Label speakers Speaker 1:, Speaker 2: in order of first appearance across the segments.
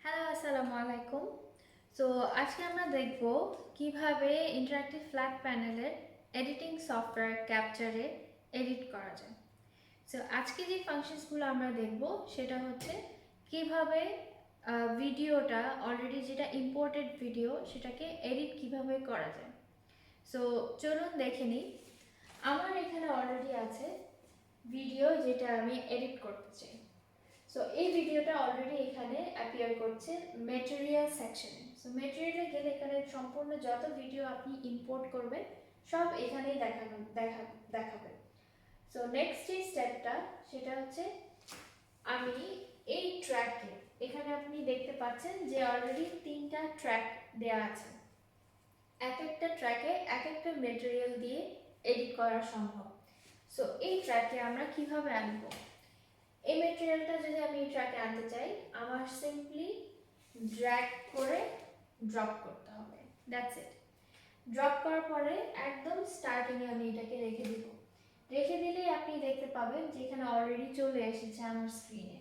Speaker 1: Hello, আসসালামু আলাইকুম। So আজকে আমরা দেখব কিভাবে ইন্টারঅ্যাক্টিভ ফ্ল্যাট প্যানেলের এডিটিং সফটওয়্যার ক্যাপচারে এডিট করা যায়। সো আজকে যে ফাংশনসগুলো আমরা দেখব সেটা হচ্ছে কিভাবে ভিডিওটা অলরেডি যেটা ইম্পোর্টেড ভিডিও সেটাকে এডিট কিভাবে করা যায়। সো চলুন দেখে নিই। আমার এখানে অলরেডি আছে ভিডিও যেটা আমি এডিট করতে চাই। সো এই ভিডিওটা অলরেডি এখানে অ্যাপিয়ার করছে ম্যাটেরিয়াল সেকশনে। সো ম্যাটেরিয়ালে গেলে এখানে সম্পূর্ণ যত ভিডিও আপনি ইম্পোর্ট করবেন সব এখানেই দেখাবে। সো নেক্সট যে স্টেপটা সেটা হচ্ছে আমি এই ট্র্যাকে এখানে আপনি দেখতে পাচ্ছেন যে অলরেডি 3টা ট্র্যাক দেওয়া আছে। এক একটা ট্র্যাকে এক একটা ম্যাটেরিয়াল দিয়ে এডিট করা সম্ভব। সো এই ট্র্যাকে আমরা কিভাবে আনবো? এই ম্যাটেরিয়ালটা যদি আমি এই ট্র্যাকে আনতে চাই, আমার সিম্পলি ড্র্যাগ করে ড্রপ করতে হবে। That's it. ড্রপ করার পরে একদম স্টার্টিংয়ে আমি এটাকে রেখে দিব। রেখে দিলেই আপনি দেখতে পাবেন যে এখানে অলরেডি চলে এসেছে আমার স্ক্রিনে।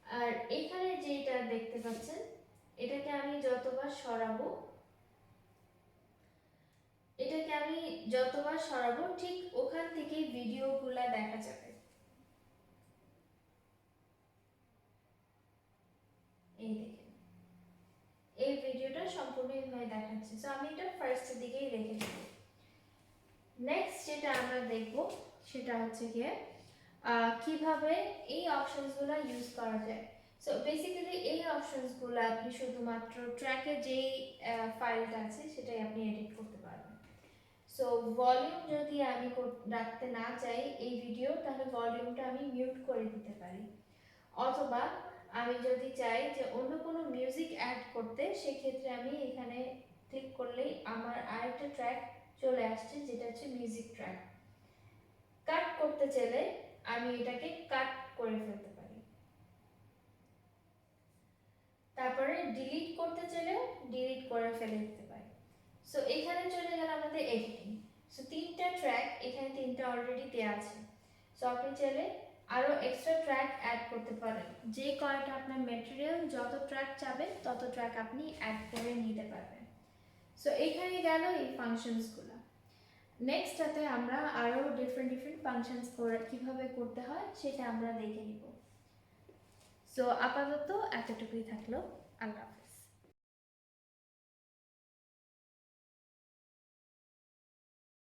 Speaker 1: আর এখানে যেটা দেখতে পাচ্ছেন এটাকে আমি যতবার সরাবো ঠিক ওখান থেকেই ভিডিওগুলো দেখা যাবে। এই দেখেন, এই ভিডিওটা সম্পূর্ণভাবে দেখাচ্ছে। সো আমি এটা ফার্স্টের দিকেই রেখে দেব। নেক্সট যেটা আমরা দেখব সেটা হচ্ছে গিয়ে কিভাবে এই অপশনসগুলো ইউজ করা যায়। সো বেসিক্যালি এই অপশনসগুলো আপনি শুধুমাত্র ট্র্যাকে যেই ফাইলটা আছে সেটাই আপনি এডিট করতে পারবেন। সো ভলিউম যদি আমি রাখতে না চাই এই ভিডিও, তাহলে ভলিউমটা আমি মিউট করে দিতে পারি। অথবা আমি যদি চাই যে অন্য কোনো মিউজিক অ্যাড করতে, সেক্ষেত্রে আমি এখানে ক্লিক করলেই আমার আরেকটা ট্র্যাক চলে আসছে যেটা হচ্ছে মিউজিক ট্র্যাক। কাট করতে চাইলে আমি এটাকে কাট করে ফেলতে পারি। তারপরে ডিলিট করতে চাইলেও ডিলিট করে ফেলে দিতে পারি। সো এখানে চলে গেল আমাদের এডিটিং। সো 3টা ট্র্যাক এখানে 3টা অলরেডি দেওয়া আছে। সো আপনি চাইলে আরও এক্সট্রা ট্র্যাক অ্যাড করতে পারেন। যে কয়টা আপনার ম্যাটেরিয়াল যত ট্র্যাক চাবেন তত ট্র্যাক আপনি অ্যাড করে নিতে পারবেন। সো এইখানে গেল এই ফাংশনসগুলো। নেক্সটটাতে আমরা আরও ডিফারেন্ট ফাংশনস কীভাবে করতে হয় সেটা আমরা দেখে নিব। সো আপাতত এতটুকুই থাকলো। আল্লাহ।